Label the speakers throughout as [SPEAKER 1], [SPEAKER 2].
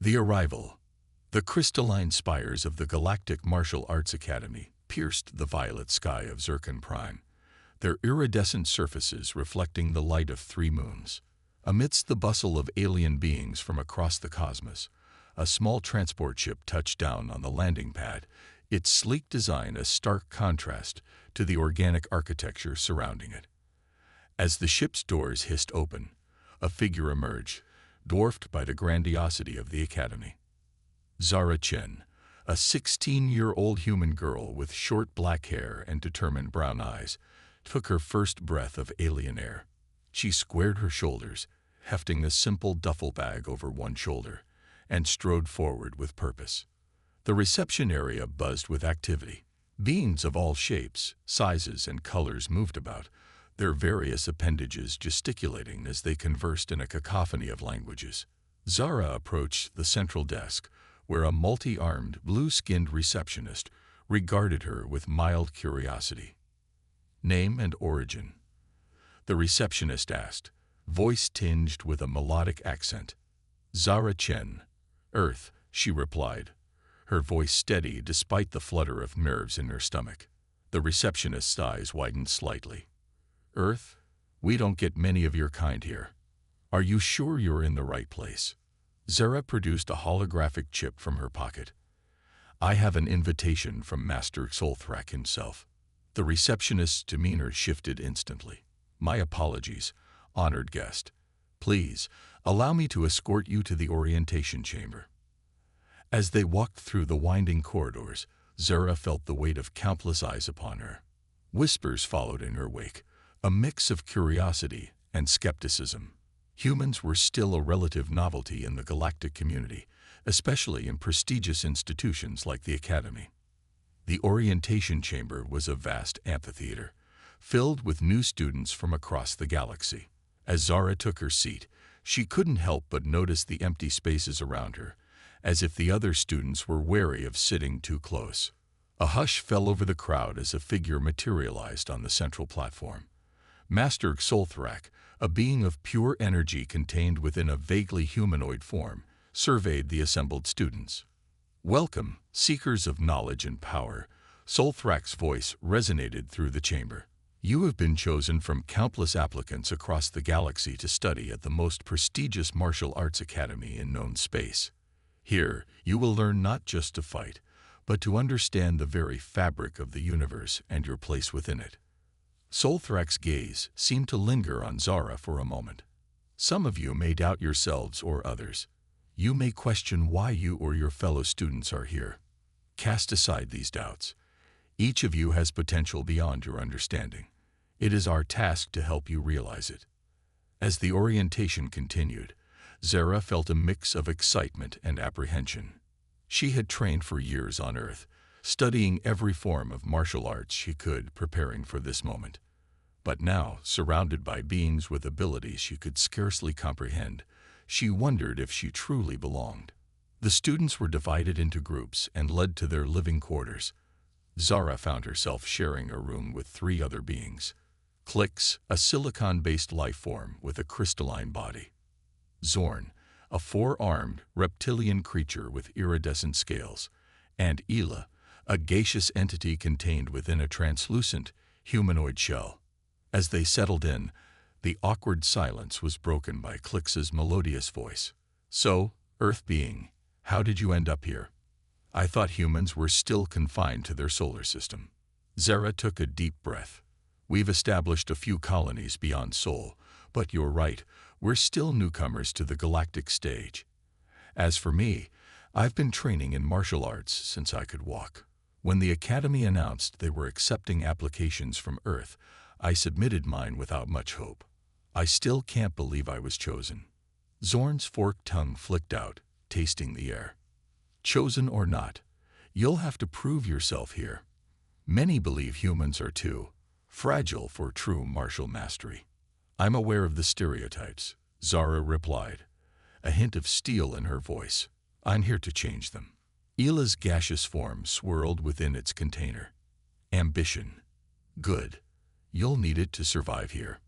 [SPEAKER 1] The arrival. The crystalline spires of the Galactic Martial Arts Academy pierced the violet sky of Zircon Prime, their iridescent surfaces reflecting the light of 3 moons. Amidst the bustle of alien beings from across the cosmos, a small transport ship touched down on the landing pad, its sleek design a stark contrast to the organic architecture surrounding it. As the ship's doors hissed open, a figure emerged, dwarfed by the grandiosity of the Academy. Zara Chen, a 16-year-old human girl with short black hair and determined brown eyes, took her first breath of alien air. She squared her shoulders, hefting a simple duffel bag over one shoulder, and strode forward with purpose. The reception area buzzed with activity. Beings of all shapes, sizes, and colors moved about, their various appendages gesticulating as they conversed in a cacophony of languages. Zara approached the central desk, where a multi-armed, blue-skinned receptionist regarded her with mild curiosity. "Name and origin?" the receptionist asked, voice tinged with a melodic accent. "Zara Chen, Earth," she replied, her voice steady despite the flutter of nerves in her stomach. The receptionist's eyes widened slightly. "Earth? We don't get many of your kind here. Are you sure you're in the right place?" Zara produced a holographic chip from her pocket. "I have an invitation from Master Solthrak himself." The receptionist's demeanor shifted instantly. "My apologies, honored guest. Please, allow me to escort you to the orientation chamber." As they walked through the winding corridors, Zara felt the weight of countless eyes upon her. Whispers followed in her wake, a mix of curiosity and skepticism. Humans were still a relative novelty in the galactic community, especially in prestigious institutions like the Academy. The orientation chamber was a vast amphitheater, filled with new students from across the galaxy. As Zara took her seat, she couldn't help but notice the empty spaces around her, as if the other students were wary of sitting too close. A hush fell over the crowd as a figure materialized on the central platform. Master Solthrak, a being of pure energy contained within a vaguely humanoid form, surveyed the assembled students. "Welcome, seekers of knowledge and power," Solthrak's voice resonated through the chamber. "You have been chosen from countless applicants across the galaxy to study at the most prestigious martial arts academy in known space. Here, you will learn not just to fight, but to understand the very fabric of the universe and your place within it." Solthrak's gaze seemed to linger on Zara for a moment. "Some of you may doubt yourselves or others. You may question why you or your fellow students are here. Cast aside these doubts. Each of you has potential beyond your understanding. It is our task to help you realize it." As the orientation continued, Zara felt a mix of excitement and apprehension. She had trained for years on Earth, studying every form of martial arts she could, preparing for this moment. But now, surrounded by beings with abilities she could scarcely comprehend, she wondered if she truly belonged. The students were divided into groups and led to their living quarters. Zara found herself sharing a room with 3 other beings. Clix, a silicon-based life form with a crystalline body. Zorn, a 4-armed, reptilian creature with iridescent scales. And Ela, a gaseous entity contained within a translucent, humanoid shell. As they settled in, the awkward silence was broken by Clix's melodious voice. "So, Earth being, how did you end up here? I thought humans were still confined to their solar system." Zara took a deep breath. "We've established a few colonies beyond Sol, but you're right, we're still newcomers to the galactic stage. As for me, I've been training in martial arts since I could walk. When the Academy announced they were accepting applications from Earth, I submitted mine without much hope. I still can't believe I was chosen." Zorn's forked tongue flicked out, tasting the air. "Chosen or not, you'll have to prove yourself here. Many believe humans are too fragile for true martial mastery." "I'm aware of the stereotypes," Zara replied, a hint of steel in her voice. "I'm here to change them." Ela's gaseous form swirled within its container. "Ambition. Good. You'll need it to survive here."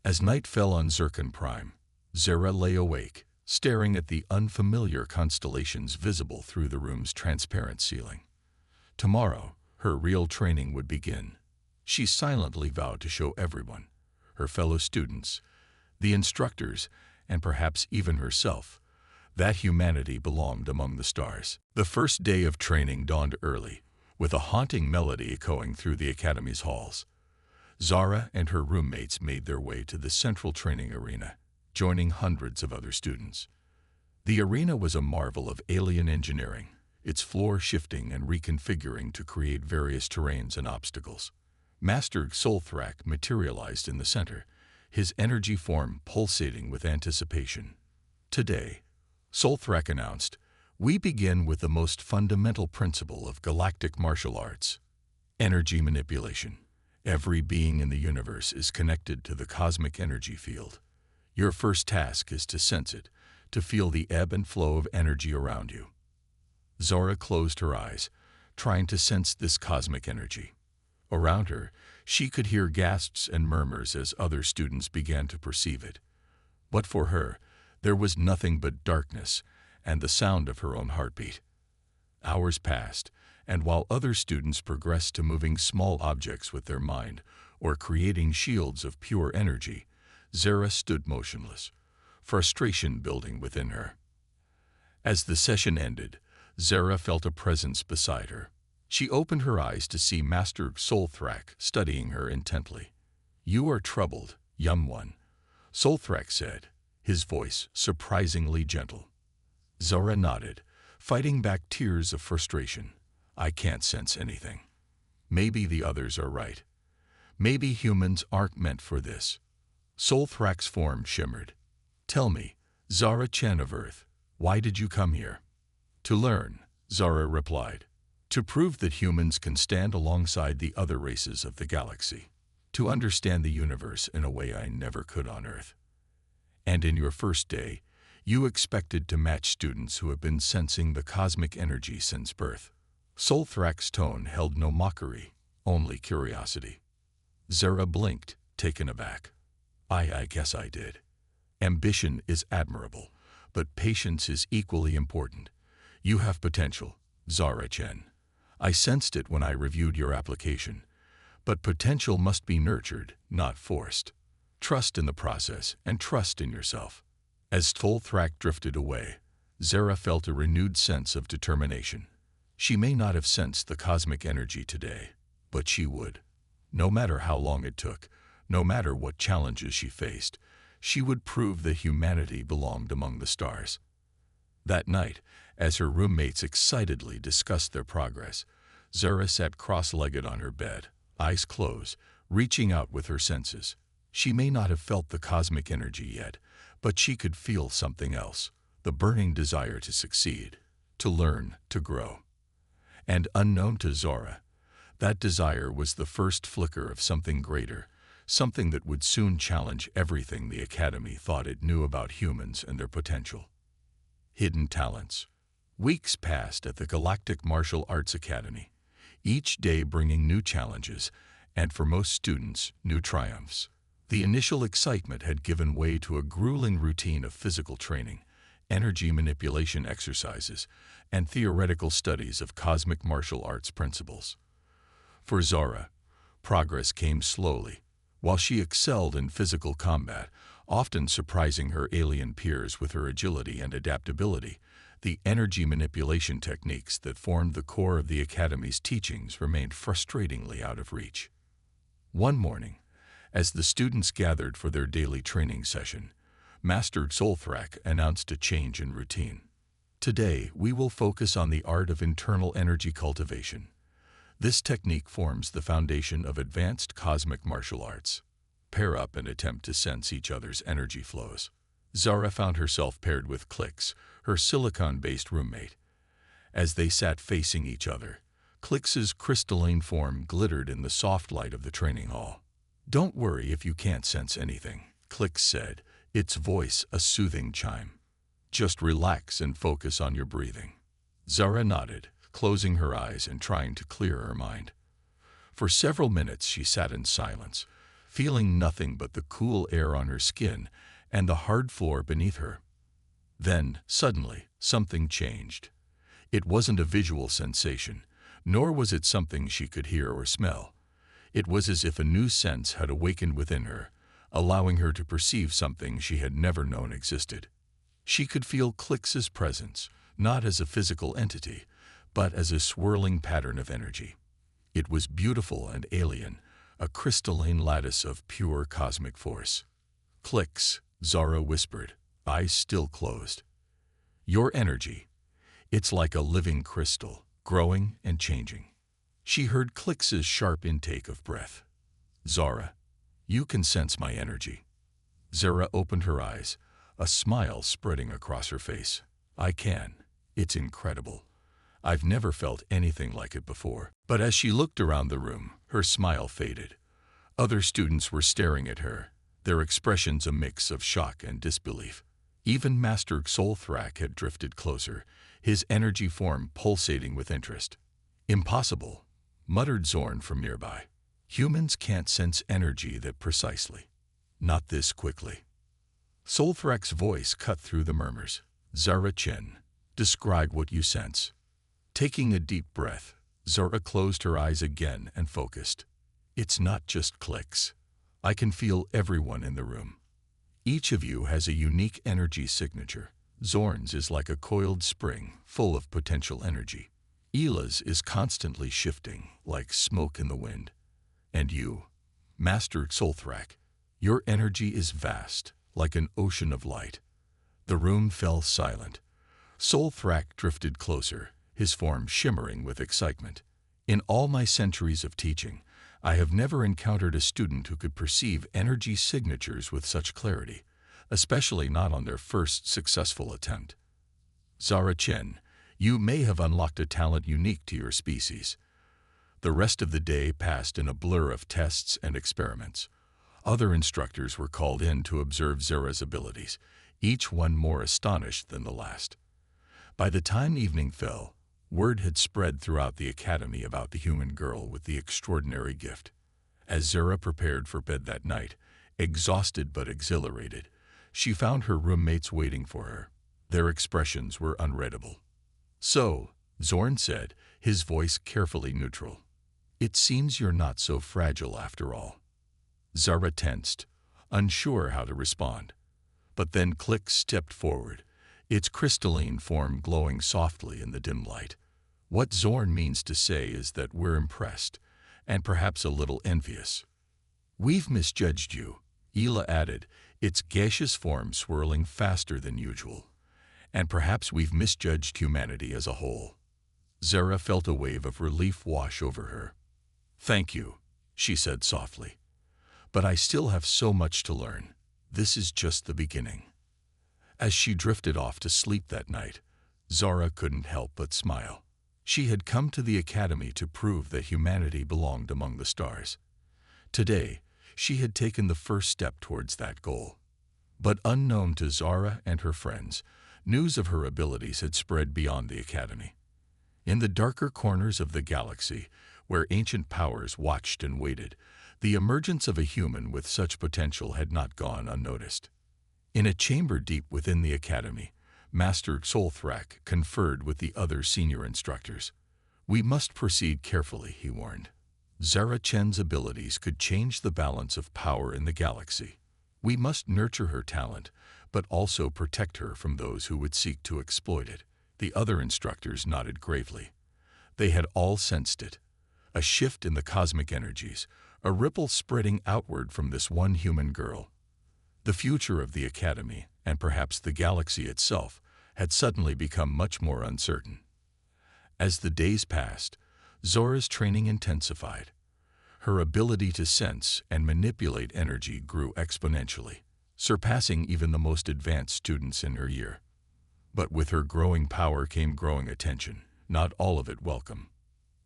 [SPEAKER 1] As night fell on Zircon Prime, Zara lay awake, staring at the unfamiliar constellations visible through the room's transparent ceiling. Tomorrow, her real training would begin. She silently vowed to show everyone, her fellow students, the instructors, and perhaps even herself, that humanity belonged among the stars. The first day of training dawned early, with a haunting melody echoing through the academy's halls. Zara and her roommates made their way to the central training arena, joining hundreds of other students. The arena was a marvel of alien engineering, its floor shifting and reconfiguring to create various terrains and obstacles. Master Solthrak materialized in the center, his energy form pulsating with anticipation. Today, Solthrak announced, we begin with the most fundamental principle of galactic martial arts: energy manipulation. Every being in the universe is connected to the cosmic energy field. Your first task is to sense it, to feel the ebb and flow of energy around you. Zara closed her eyes, trying to sense this cosmic energy. Around her, she could hear gasps and murmurs as other students began to perceive it. But for her, there was nothing but darkness and the sound of her own heartbeat. Hours passed, and while other students progressed to moving small objects with their mind or creating shields of pure energy, Zara stood motionless, frustration building within her. As the session ended, Zara felt a presence beside her. She opened her eyes to see Master Solthrak studying her intently. You are troubled, young one, Solthrak said, his voice surprisingly gentle. Zara nodded, fighting back tears of frustration. I can't sense anything. Maybe the others are right. Maybe humans aren't meant for this. Solthrak's form shimmered. Tell me, Zara Chen of Earth, why did you come here? To learn, Zara replied. To prove that humans can stand alongside the other races of the galaxy. To understand the universe in a way I never could on Earth. And in your first day, you expected to match students who have been sensing the cosmic energy since birth. Solthrak's tone held no mockery, only curiosity. Zara blinked, taken aback. I guess I did. Ambition is admirable, but patience is equally important. You have potential, Zara Chen. I sensed it when I reviewed your application. But potential must be nurtured, not forced. Trust in the process and trust in yourself. As Solthrak drifted away, Zara felt a renewed sense of determination. She may not have sensed the cosmic energy today, but she would. No matter how long it took, no matter what challenges she faced, she would prove that humanity belonged among the stars. That night, as her roommates excitedly discussed their progress, Zara sat cross-legged on her bed, eyes closed, reaching out with her senses. She may not have felt the cosmic energy yet, but she could feel something else, the burning desire to succeed, to learn, to grow. And unknown to Zara, that desire was the first flicker of something greater, something that would soon challenge everything the Academy thought it knew about humans and their potential. Hidden talents. Weeks passed at the Galactic Martial Arts Academy, each day bringing new challenges, and for most students, new triumphs. The initial excitement had given way to a grueling routine of physical training, energy manipulation exercises, and theoretical studies of cosmic martial arts principles. For Zara, progress came slowly. While she excelled in physical combat, often surprising her alien peers with her agility and adaptability, the energy manipulation techniques that formed the core of the Academy's teachings remained frustratingly out of reach. One morning, as the students gathered for their daily training session, Master Solthrak announced a change in routine. Today, we will focus on the art of internal energy cultivation. This technique forms the foundation of advanced cosmic martial arts. Pair up and attempt to sense each other's energy flows. Zara found herself paired with Clix, her silicon-based roommate. As they sat facing each other, Clix's crystalline form glittered in the soft light of the training hall. Don't worry if you can't sense anything, Clix said, its voice a soothing chime. Just relax and focus on your breathing. Zara nodded, closing her eyes and trying to clear her mind. For several minutes she sat in silence, feeling nothing but the cool air on her skin and the hard floor beneath her. Then, suddenly, something changed. It wasn't a visual sensation, nor was it something she could hear or smell. It was as if a new sense had awakened within her, allowing her to perceive something she had never known existed. She could feel Clix's presence, not as a physical entity, but as a swirling pattern of energy. It was beautiful and alien, a crystalline lattice of pure cosmic force. "Clix," Zara whispered, eyes still closed. "Your energy. It's like a living crystal, growing and changing." She heard Clix's sharp intake of breath. "Zara, you can sense my energy." Zara opened her eyes, a smile spreading across her face. "I can. It's incredible. I've never felt anything like it before." But as she looked around the room, her smile faded. Other students were staring at her, their expressions a mix of shock and disbelief. Even Master Xolthrak had drifted closer, his energy form pulsating with interest. "Impossible," muttered Zorn from nearby. "Humans can't sense energy that precisely. Not this quickly." Xolthrak's voice cut through the murmurs. "Zara Chen, describe what you sense." Taking a deep breath, Zara closed her eyes again and focused. "It's not just Clix. I can feel everyone in the room. Each of you has a unique energy signature. Zorn's is like a coiled spring, full of potential energy. Ela's is constantly shifting, like smoke in the wind. And you, Master Xolthrak, your energy is vast, like an ocean of light." The room fell silent. Xolthrak drifted closer, his form shimmering with excitement. "In all my centuries of teaching, I have never encountered a student who could perceive energy signatures with such clarity, especially not on their first successful attempt. Zara Chen, you may have unlocked a talent unique to your species." The rest of the day passed in a blur of tests and experiments. Other instructors were called in to observe Zara's abilities, each one more astonished than the last. By the time evening fell, word had spread throughout the academy about the human girl with the extraordinary gift. As Zara prepared for bed that night, exhausted but exhilarated, she found her roommates waiting for her. Their expressions were unreadable. "So," Zorn said, his voice carefully neutral, "it seems you're not so fragile after all." Zara tensed, unsure how to respond. But then Clix stepped forward, its crystalline form glowing softly in the dim light. "What Zorn means to say is that we're impressed, and perhaps a little envious." "We've misjudged you," Ela added, its gaseous form swirling faster than usual. "And perhaps we've misjudged humanity as a whole." Zara felt a wave of relief wash over her. "Thank you," she said softly. "But I still have so much to learn. This is just the beginning." As she drifted off to sleep that night, Zara couldn't help but smile. She had come to the academy to prove that humanity belonged among the stars. Today, she had taken the first step towards that goal. But unknown to Zara and her friends, news of her abilities had spread beyond the academy. In the darker corners of the galaxy, where ancient powers watched and waited, the emergence of a human with such potential had not gone unnoticed. In a chamber deep within the academy, Master Xolthrak conferred with the other senior instructors. "We must proceed carefully," he warned. "Zara Chen's abilities could change the balance of power in the galaxy. We must nurture her talent, but also protect her from those who would seek to exploit it." The other instructors nodded gravely. They had all sensed it. A shift in the cosmic energies, a ripple spreading outward from this one human girl. The future of the academy, and perhaps the galaxy itself, had suddenly become much more uncertain. As the days passed, Zora's training intensified. Her ability to sense and manipulate energy grew exponentially, surpassing even the most advanced students in her year. But with her growing power came growing attention, not all of it welcome.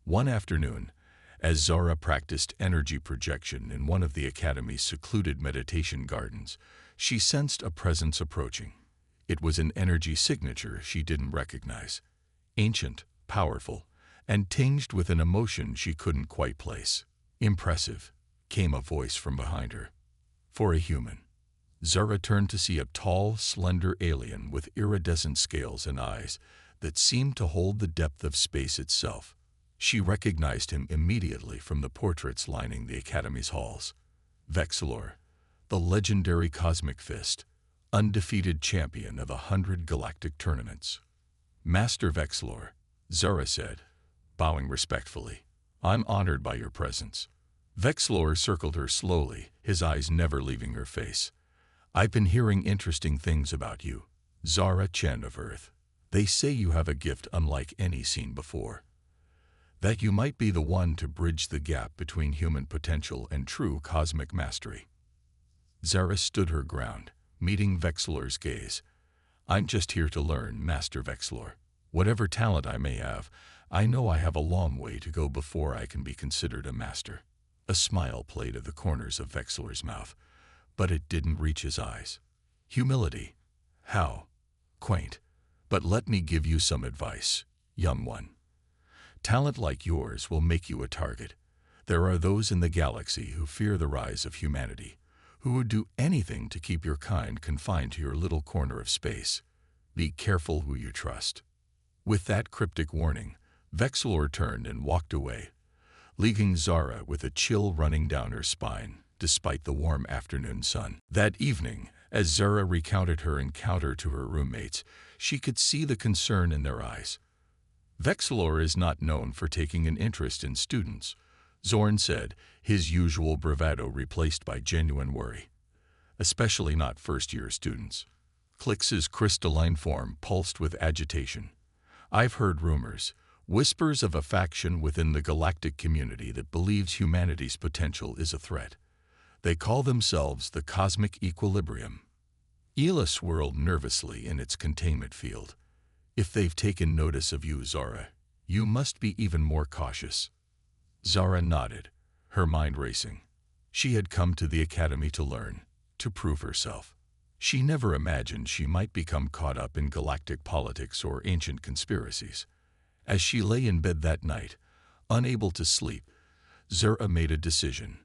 [SPEAKER 1] One afternoon, as Zora practiced energy projection in one of the academy's secluded meditation gardens, she sensed a presence approaching. It was an energy signature she didn't recognize. Ancient, powerful, and tinged with an emotion she couldn't quite place. "Impressive," came a voice from behind her. "For a human." Zara turned to see a tall, slender alien with iridescent scales and eyes that seemed to hold the depth of space itself. She recognized him immediately from the portraits lining the Academy's halls. Vexillor, the legendary Cosmic Fist, undefeated champion of 100 galactic tournaments. Master Vexillor, Zara said, bowing respectfully. I'm honored by your presence. Vexillor circled her slowly, his eyes never leaving her face. I've been hearing interesting things about you, Zara Chen of Earth. They say you have a gift unlike any seen before. That you might be the one to bridge the gap between human potential and true cosmic mastery. Zara stood her ground, meeting Vexillor's gaze. I'm just here to learn, Master Vexillor. Whatever talent I may have, I know I have a long way to go before I can be considered a master. A smile played at the corners of Vexillor's mouth, but it didn't reach his eyes. Humility. How? Quaint. But let me give you some advice, young one. Talent like yours will make you a target. There are those in the galaxy who fear the rise of humanity, who would do anything to keep your kind confined to your little corner of space. Be careful who you trust. With that cryptic warning, Vexillor turned and walked away, leaving Zara with a chill running down her spine, despite the warm afternoon sun. That evening, as Zara recounted her encounter to her roommates, she could see the concern in their eyes. Vexillor is not known for taking an interest in students, Zorn said, his usual bravado replaced by genuine worry. Especially not first-year students. Clix's crystalline form pulsed with agitation. I've heard rumors, whispers of a faction within the galactic community that believes humanity's potential is a threat. They call themselves the Cosmic Equilibrium. Ela swirled nervously in its containment field. If they've taken notice of you, Zara, you must be even more cautious. Zara nodded, her mind racing. She had come to the Academy to learn, to prove herself. She never imagined she might become caught up in galactic politics or ancient conspiracies. As she lay in bed that night, unable to sleep, Zara made a decision.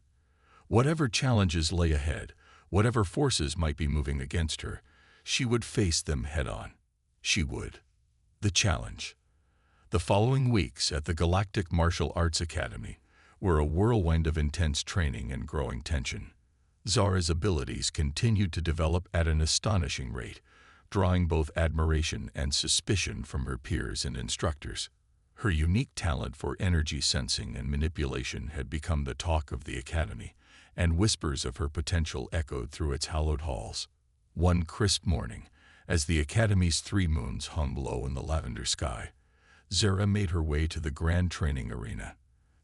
[SPEAKER 1] Whatever challenges lay ahead, whatever forces might be moving against her, she would face them head-on. She would. The challenge. The following weeks at the Galactic Martial Arts Academy were a whirlwind of intense training and growing tension. Zara's abilities continued to develop at an astonishing rate, drawing both admiration and suspicion from her peers and instructors. Her unique talent for energy sensing and manipulation had become the talk of the Academy, and whispers of her potential echoed through its hallowed halls. One crisp morning, as the Academy's 3 moons hung low in the lavender sky, Zara made her way to the grand training arena.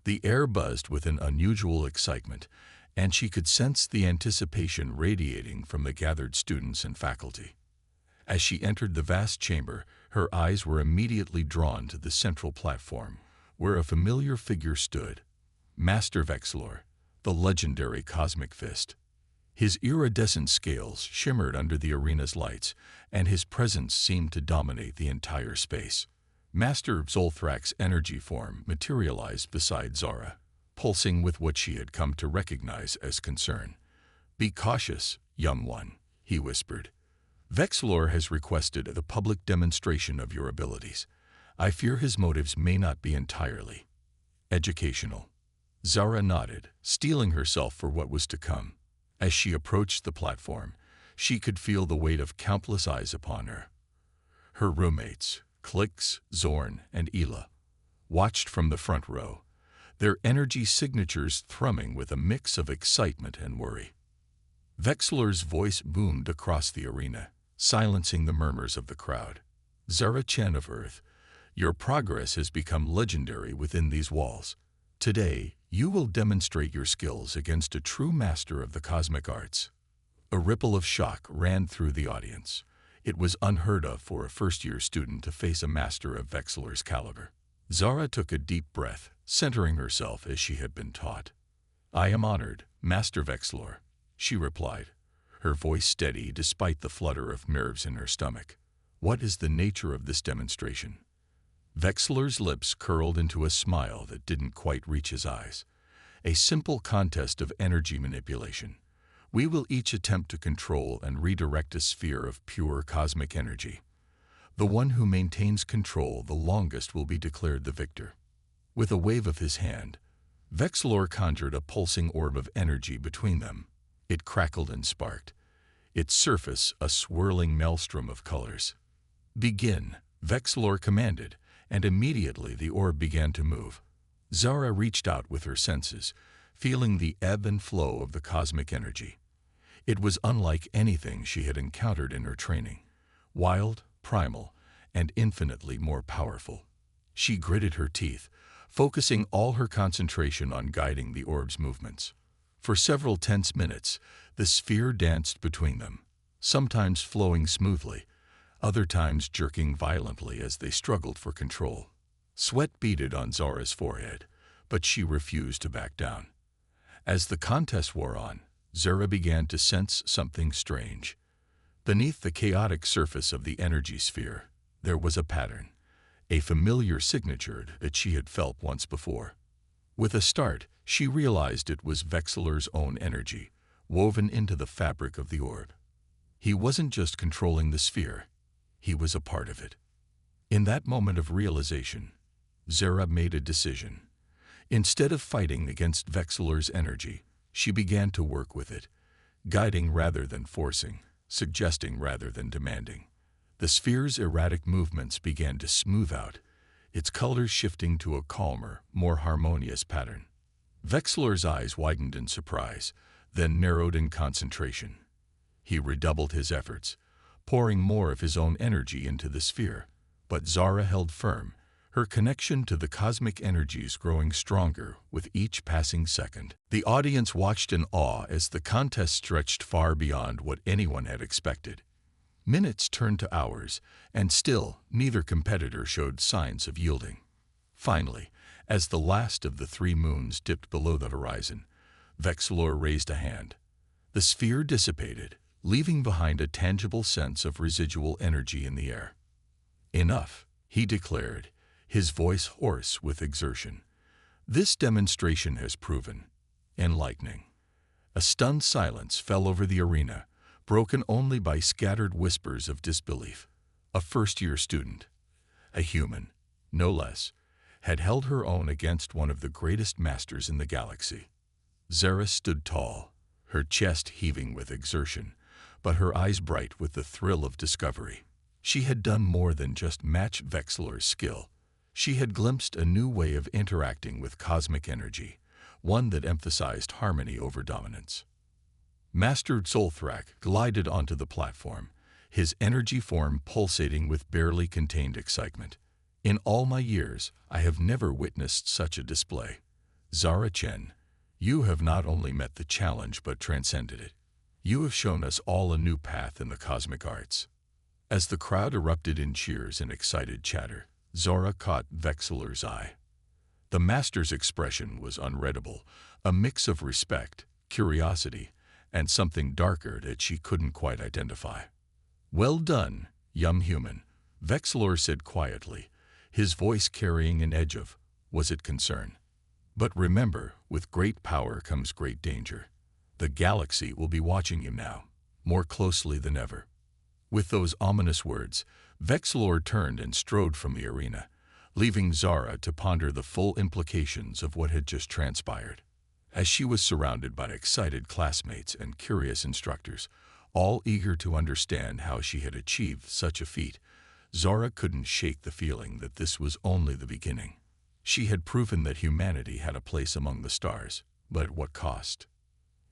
[SPEAKER 1] The air buzzed with an unusual excitement, and she could sense the anticipation radiating from the gathered students and faculty. As she entered the vast chamber, her eyes were immediately drawn to the central platform, where a familiar figure stood, Master Vexillor, the legendary Cosmic Fist. His iridescent scales shimmered under the arena's lights, and his presence seemed to dominate the entire space. Master Zolthrak's energy form materialized beside Zara, pulsing with what she had come to recognize as concern. Be cautious, young one, he whispered. Vexillor has requested a public demonstration of your abilities. I fear his motives may not be entirely educational. Zara nodded, steeling herself for what was to come. As she approached the platform, she could feel the weight of countless eyes upon her. Her roommates, Clix, Zorn, and Ela, watched from the front row, their energy signatures thrumming with a mix of excitement and worry. Vexillor's voice boomed across the arena, silencing the murmurs of the crowd. Zara Chen of Earth, your progress has become legendary within these walls. Today, you will demonstrate your skills against a true master of the cosmic arts. A ripple of shock ran through the audience. It was unheard of for a first-year student to face a master of Vexillor's caliber. Zara took a deep breath, centering herself as she had been taught. I am honored, Master Vexillor, she replied, her voice steady despite the flutter of nerves in her stomach. What is the nature of this demonstration? Vexillor's lips curled into a smile that didn't quite reach his eyes. A simple contest of energy manipulation. We will each attempt to control and redirect a sphere of pure cosmic energy. The one who maintains control the longest will be declared the victor." With a wave of his hand, Vexilor conjured a pulsing orb of energy between them. It crackled and sparked, its surface a swirling maelstrom of colors. "Begin," Vexilor commanded, and immediately the orb began to move. Zara reached out with her senses, feeling the ebb and flow of the cosmic energy. It was unlike anything she had encountered in her training, wild, primal, and infinitely more powerful. She gritted her teeth, focusing all her concentration on guiding the orb's movements. For several tense minutes, the sphere danced between them, sometimes flowing smoothly, other times jerking violently as they struggled for control. Sweat beaded on Zara's forehead, but she refused to back down. As the contest wore on, Zara began to sense something strange. Beneath the chaotic surface of the energy sphere, there was a pattern, a familiar signature that she had felt once before. With a start, she realized it was Vexilor's own energy, woven into the fabric of the orb. He wasn't just controlling the sphere, he was a part of it. In that moment of realization, Zara made a decision. Instead of fighting against Vexilor's energy, she began to work with it, guiding rather than forcing, suggesting rather than demanding. The sphere's erratic movements began to smooth out, its colors shifting to a calmer, more harmonious pattern. Vexilor's eyes widened in surprise, then narrowed in concentration. He redoubled his efforts, pouring more of his own energy into the sphere. But Zara held firm, her connection to the cosmic energies growing stronger with each passing second. The audience watched in awe as the contest stretched far beyond what anyone had expected. Minutes turned to hours, and still neither competitor showed signs of yielding. Finally, as the last of the three moons dipped below the horizon, Vexilor raised a hand. The sphere dissipated, leaving behind a tangible sense of residual energy in the air. "Enough," he declared, his voice hoarse with exertion. "This demonstration has proven enlightening." A stunned silence fell over the arena, broken only by scattered whispers of disbelief. A first-year student, a human, no less, had held her own against one of the greatest masters in the galaxy. Zara stood tall, her chest heaving with exertion, but her eyes bright with the thrill of discovery. She had done more than just match Vexilor's skill. She had glimpsed a new way of interacting with cosmic energy, one that emphasized harmony over dominance. Master Zolthrak glided onto the platform, his energy form pulsating with barely contained excitement. "In all my years, I have never witnessed such a display. Zara Chen, you have not only met the challenge but transcended it. You have shown us all a new path in the cosmic arts." As the crowd erupted in cheers and excited chatter, Zara caught Vexilor's eye. The master's expression was unreadable, a mix of respect, curiosity, and something darker that she couldn't quite identify. "Well done, young human," Vexilor said quietly, his voice carrying an edge of, was it concern? "But remember, with great power comes great danger. The galaxy will be watching you now, more closely than ever." With those ominous words, Vexilor turned and strode from the arena, leaving Zara to ponder the full implications of what had just transpired. As she was surrounded by excited classmates and curious instructors, all eager to understand how she had achieved such a feat, Zara couldn't shake the feeling that this was only the beginning. She had proven that humanity had a place among the stars, but at what cost?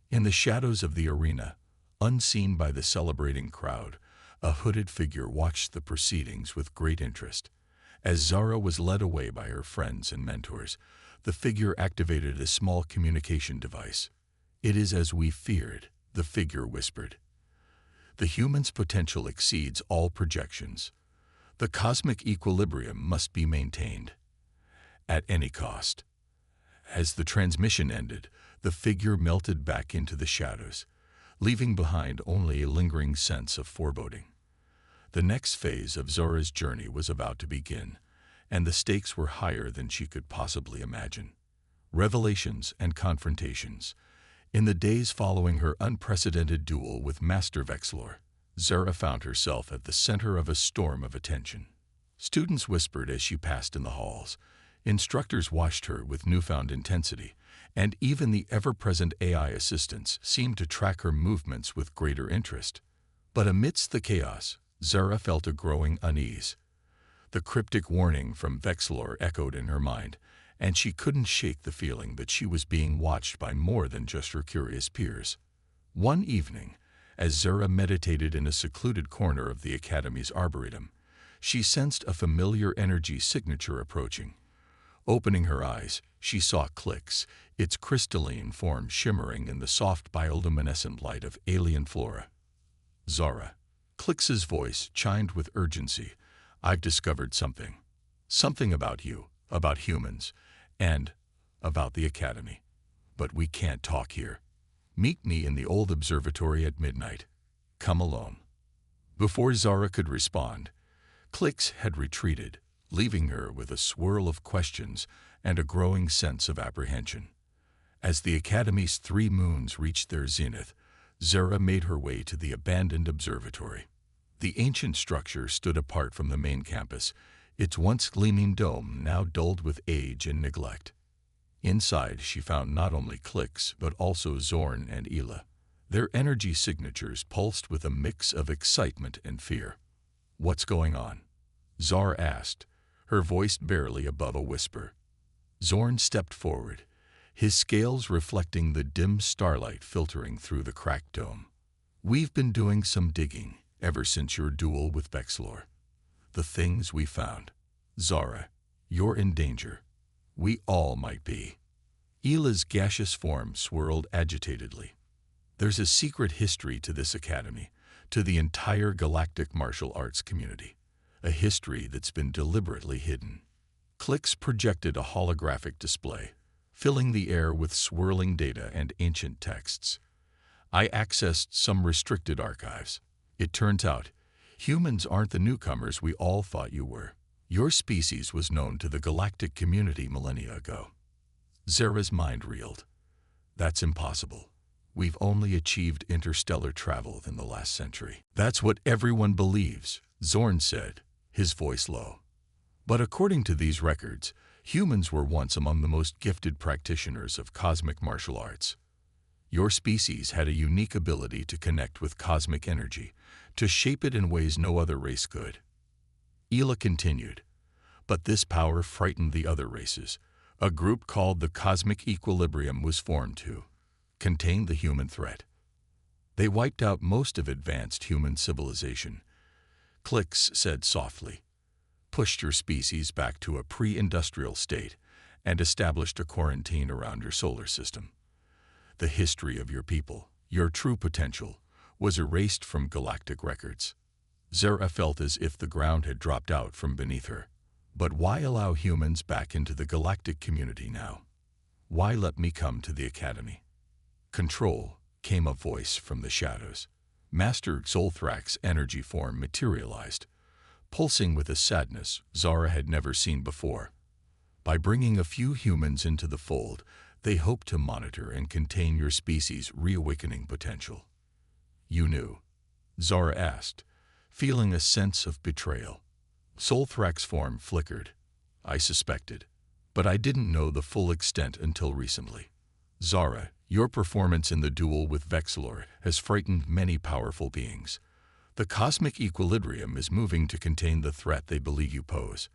[SPEAKER 1] In the shadows of the arena, unseen by the celebrating crowd, a hooded figure watched the proceedings with great interest. As Zara was led away by her friends and mentors, the figure activated a small communication device. "It is as we feared," the figure whispered. "The human's potential exceeds all projections. The cosmic equilibrium must be maintained at any cost." As the transmission ended, the figure melted back into the shadows, leaving behind only a lingering sense of foreboding. The next phase of Zara's journey was about to begin, and the stakes were higher than she could possibly imagine. Revelations and confrontations. In the days following her unprecedented duel with Master Vexlor, Zara found herself at the center of a storm of attention. Students whispered as she passed in the halls. Instructors watched her with newfound intensity, and even the ever-present AI assistants seemed to track her movements with greater interest. But amidst the chaos, Zara felt a growing unease. The cryptic warning from Vexlor echoed in her mind, and she couldn't shake the feeling that she was being watched by more than just her curious peers. One evening, as Zara meditated in a secluded corner of the Academy's arboretum, she sensed a familiar energy signature approaching. Opening her eyes, she saw Clix, its crystalline form shimmering in the soft bioluminescent light of alien flora. Zara. Clix's voice chimed with urgency. I've discovered something. Something about you, about humans, and about the Academy. But we can't talk here. Meet me in the old observatory at midnight. Come alone. Before Zara could respond, Clix had retreated, leaving her with a swirl of questions and a growing sense of apprehension. As the Academy's 3 moons reached their zenith, Zara made her way to the abandoned observatory. The ancient structure stood apart from the main campus, its once gleaming dome now dulled with age and neglect. Inside, she found not only Clix, but also Zorn and Ela. Their energy signatures pulsed with a mix of excitement and fear. What's going on? Zara asked, her voice barely above a whisper. Zorn stepped forward, his scales reflecting the dim starlight filtering through the cracked dome. We've been doing some digging ever since your duel with Vexlor. The things we found. Zara, you're in danger. We all might be. Ela's gaseous form swirled agitatedly. There's a secret history to this academy, to the entire galactic martial arts community. A history that's been deliberately hidden. Clix projected a holographic display, filling the air with swirling data and ancient texts. I accessed some restricted archives. It turns out, humans aren't the newcomers we all thought you were. Your species was known to the galactic community millennia ago. Zara's mind reeled. That's impossible. We've only achieved interstellar travel in the last century. That's what everyone believes, Zorn said, his voice low. But according to these records, humans were once among the most gifted practitioners of cosmic martial arts. Your species had a unique ability to connect with cosmic energy, to shape it in ways no other race could. Ela continued, but this power frightened the other races. A group called the Cosmic Equilibrium was formed to contain the human threat. They wiped out most of advanced human civilization. Clix said softly, pushed your species back to a pre-industrial state, and established a quarantine around your solar system. The history of your people, your true potential, was erased from galactic records. Zara felt as if the ground had dropped out from beneath her. But why allow humans back into the galactic community now? Why let me come to the Academy? Control, came a voice from the shadows. Master Zolthrak's energy form materialized, pulsing with a sadness Zara had never seen before. By bringing a few humans into the fold, they hope to monitor and contain your species' reawakening potential. You knew? Zara asked, feeling a sense of betrayal. Zolthrak's form flickered. I suspected, but I didn't know the full extent until recently. Zara, your performance in the duel with Vexlor has frightened many powerful beings. The cosmic equilibrium is moving to contain the threat they believe you pose.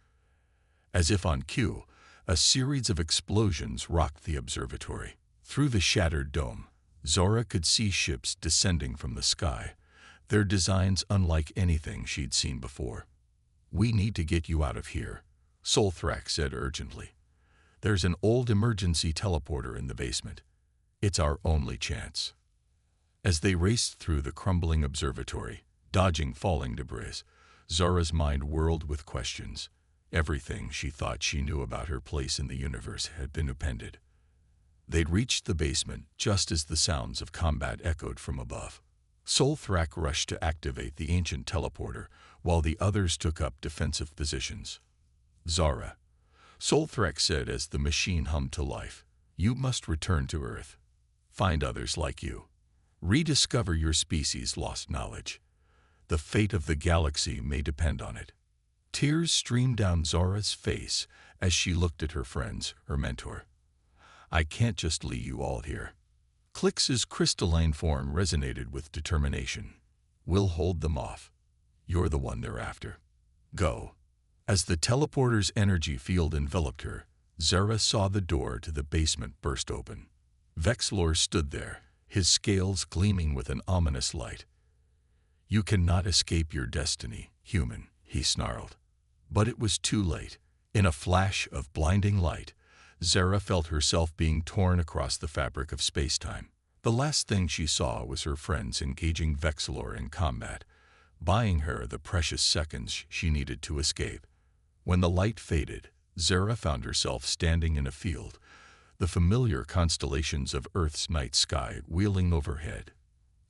[SPEAKER 1] As if on cue, a series of explosions rocked the observatory. Through the shattered dome, Zara could see ships descending from the sky, their designs unlike anything she'd seen before. We need to get you out of here, Zolthrak said urgently. There's an old emergency teleporter in the basement. It's our only chance. As they raced through the crumbling observatory, dodging falling debris, Zara's mind whirled with questions. Everything she thought she knew about her place in the universe had been upended. They'd reached the basement just as the sounds of combat echoed from above. Zolthrak rushed to activate the ancient teleporter, while the others took up defensive positions. Zara, Zolthrak said as the machine hummed to life, you must return to Earth. Find others like you. Rediscover your species' lost knowledge. The fate of the galaxy may depend on it. Tears streamed down Zora's face as she looked at her friends, her mentor. I can't just leave you all here. Clix's crystalline form resonated with determination. We'll hold them off. You're the one they're after. Go. As the teleporter's energy field enveloped her, Zora saw the door to the basement burst open. Vexlor stood there, his scales gleaming with an ominous light. You cannot escape your destiny, human, he snarled. But it was too late. In a flash of blinding light, Zora felt herself being torn across the fabric of space-time. The last thing she saw was her friends engaging Vexlor in combat, buying her the precious seconds she needed to escape. When the light faded, Zora found herself standing in a field, the familiar constellations of Earth's night sky wheeling overhead.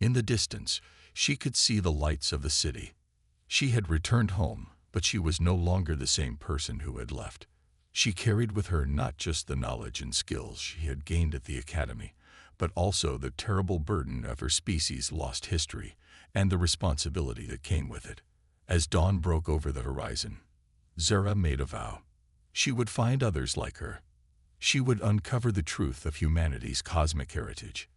[SPEAKER 1] In the distance, she could see the lights of the city. She had returned home, but she was no longer the same person who had left. She carried with her not just the knowledge and skills she had gained at the academy, but also the terrible burden of her species' lost history and the responsibility that came with it. As dawn broke over the horizon, Zora made a vow. She would find others like her. She would uncover the truth of humanity's cosmic heritage.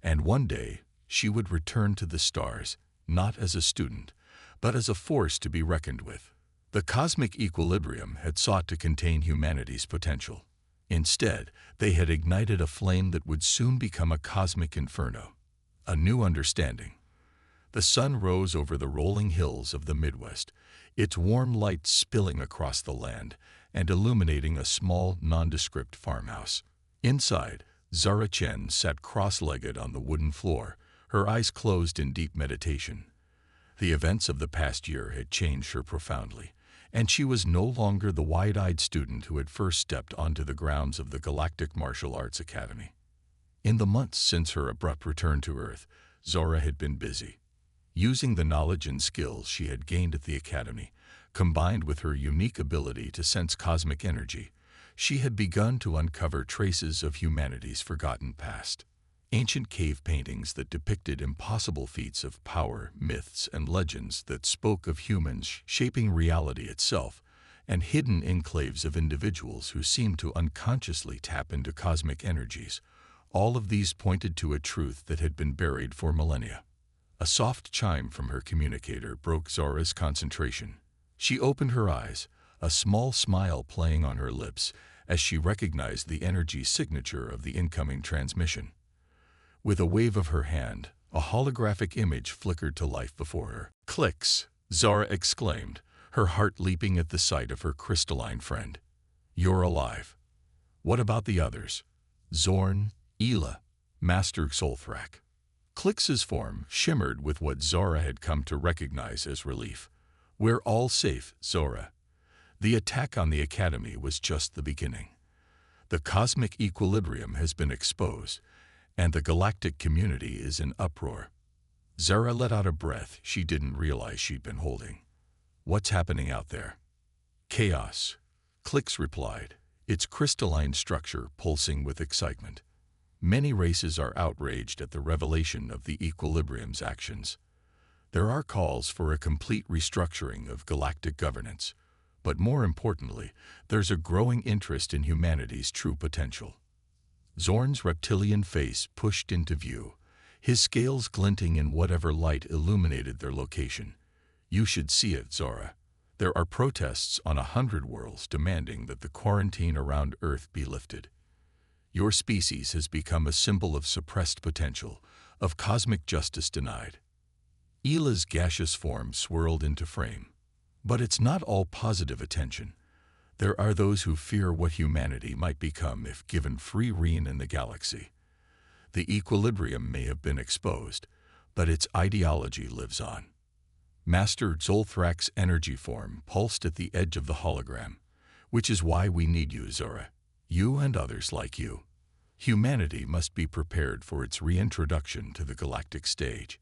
[SPEAKER 1] And one day, she would return to the stars, not as a student, but as a force to be reckoned with. The cosmic equilibrium had sought to contain humanity's potential. Instead, they had ignited a flame that would soon become a cosmic inferno. A new understanding. The sun rose over the rolling hills of the Midwest, its warm light spilling across the land and illuminating a small, nondescript farmhouse. Inside, Zora Chen sat cross-legged on the wooden floor, her eyes closed in deep meditation. The events of the past year had changed her profoundly, and she was no longer the wide-eyed student who had first stepped onto the grounds of the Galactic Martial Arts Academy. In the months since her abrupt return to Earth, Zora had been busy. Using the knowledge and skills she had gained at the academy, combined with her unique ability to sense cosmic energy, she had begun to uncover traces of humanity's forgotten past. Ancient cave paintings that depicted impossible feats of power, myths, and legends that spoke of humans shaping reality itself, and hidden enclaves of individuals who seemed to unconsciously tap into cosmic energies. All of these pointed to a truth that had been buried for millennia. A soft chime from her communicator broke Zora's concentration. She opened her eyes, a small smile playing on her lips as she recognized the energy signature of the incoming transmission. With a wave of her hand, a holographic image flickered to life before her. "Clix!" Zora exclaimed, her heart leaping at the sight of her crystalline friend. "You're alive. What about the others? Zorn, Ela, Master Xolthrak." Clix's form shimmered with what Zora had come to recognize as relief. "We're all safe, Zora. The attack on the Academy was just the beginning. The cosmic equilibrium has been exposed, and the galactic community is in uproar." Zora let out a breath she didn't realize she'd been holding. "What's happening out there?" "Chaos," Clix replied, its crystalline structure pulsing with excitement. "Many races are outraged at the revelation of the equilibrium's actions. There are calls for a complete restructuring of galactic governance, but more importantly, there's a growing interest in humanity's true potential." Zorn's reptilian face pushed into view, his scales glinting in whatever light illuminated their location. "You should see it, Zora. There are protests on 100 worlds demanding that the quarantine around Earth be lifted. Your species has become a symbol of suppressed potential, of cosmic justice denied." Ela's gaseous form swirled into frame. "But it's not all positive attention. There are those who fear what humanity might become if given free rein in the galaxy. The equilibrium may have been exposed, but its ideology lives on." Master Xolthrak's energy form pulsed at the edge of the hologram. "Which is why we need you, Zora. You and others like you. Humanity must be prepared for its reintroduction to the galactic stage.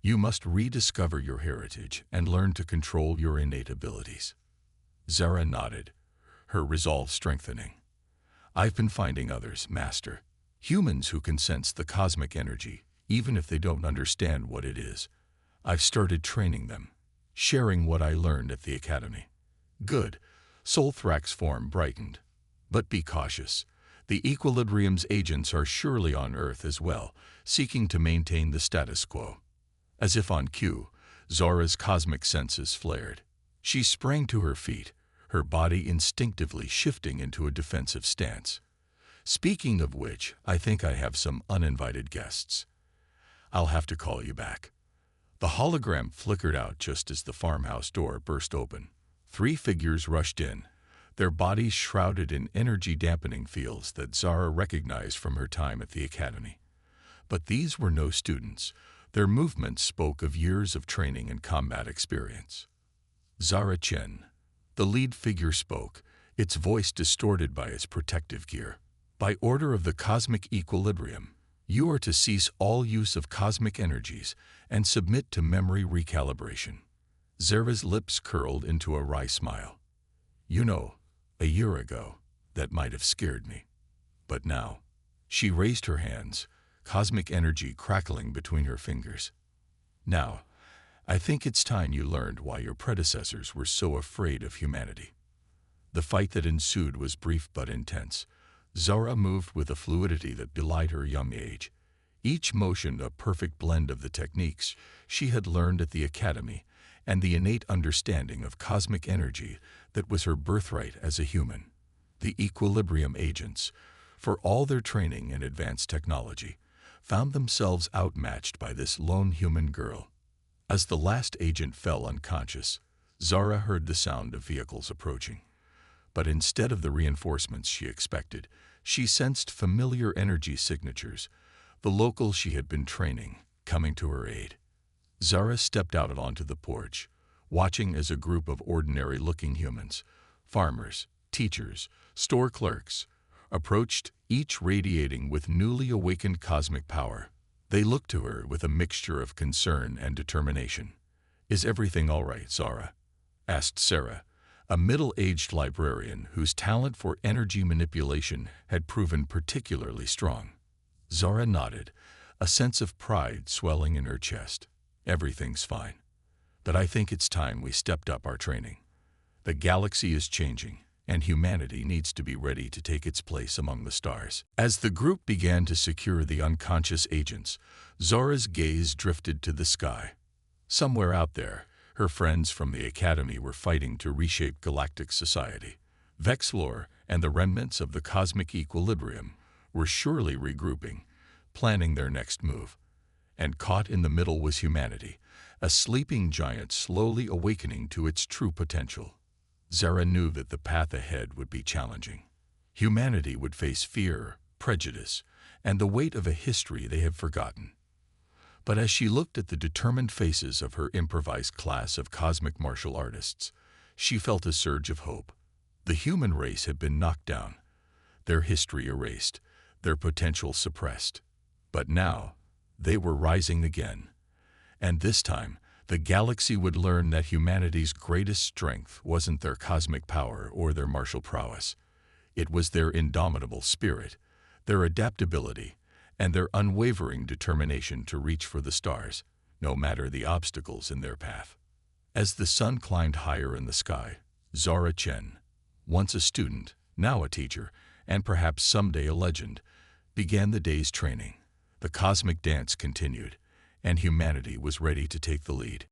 [SPEAKER 1] You must rediscover your heritage and learn to control your innate abilities." Zora nodded, her resolve strengthening. "I've been finding others, Master. Humans who can sense the cosmic energy, even if they don't understand what it is. I've started training them, sharing what I learned at the academy. Good. Solthrak's form brightened. But be cautious. The Equilibrium's agents are surely on Earth as well, seeking to maintain the status quo. As if on cue, Zara's cosmic senses flared. She sprang to her feet, her body instinctively shifting into a defensive stance. Speaking of which, I think I have some uninvited guests. I'll have to call you back. The hologram flickered out just as the farmhouse door burst open. 3 figures rushed in, their bodies shrouded in energy-dampening fields that Zara recognized from her time at the academy. But these were no students. Their movements spoke of years of training and combat experience. Zara Chen, the lead figure, spoke, its voice distorted by its protective gear. By order of the cosmic equilibrium, you are to cease all use of cosmic energies and submit to memory recalibration. Zara's lips curled into a wry smile. You know, a year ago, that might have scared me. But now, she raised her hands, cosmic energy crackling between her fingers. Now, I think it's time you learned why your predecessors were so afraid of humanity. The fight that ensued was brief but intense. Zara moved with a fluidity that belied her young age. Each motion a perfect blend of the techniques she had learned at the academy and the innate understanding of cosmic energy that was her birthright as a human. The Equilibrium agents, for all their training and advanced technology, found themselves outmatched by this lone human girl. As the last agent fell unconscious, Zara heard the sound of vehicles approaching. But instead of the reinforcements she expected, she sensed familiar energy signatures, the locals she had been training, coming to her aid. Zara stepped out onto the porch, watching as a group of ordinary-looking humans, farmers, teachers, store clerks, approached, each radiating with newly awakened cosmic power. They looked to her with a mixture of concern and determination. "Is everything all right, Zara?" asked Sarah, a middle-aged librarian whose talent for energy manipulation had proven particularly strong. Zara nodded, a sense of pride swelling in her chest. "Everything's fine. But I think it's time we stepped up our training. The galaxy is changing, and humanity needs to be ready to take its place among the stars." As the group began to secure the unconscious agents, Zara's gaze drifted to the sky. Somewhere out there, her friends from the academy were fighting to reshape galactic society. Vexlor and the remnants of the cosmic equilibrium were surely regrouping, planning their next move. And caught in the middle was humanity, a sleeping giant slowly awakening to its true potential. Zara knew that the path ahead would be challenging. Humanity would face fear, prejudice, and the weight of a history they had forgotten. But as she looked at the determined faces of her improvised class of cosmic martial artists, she felt a surge of hope. The human race had been knocked down, their history erased, their potential suppressed. But now, they were rising again. And this time, the galaxy would learn that humanity's greatest strength wasn't their cosmic power or their martial prowess. It was their indomitable spirit, their adaptability, and their unwavering determination to reach for the stars, no matter the obstacles in their path. As the sun climbed higher in the sky, Zara Chen, once a student, now a teacher, and perhaps someday a legend, began the day's training. The cosmic dance continued, and humanity was ready to take the lead.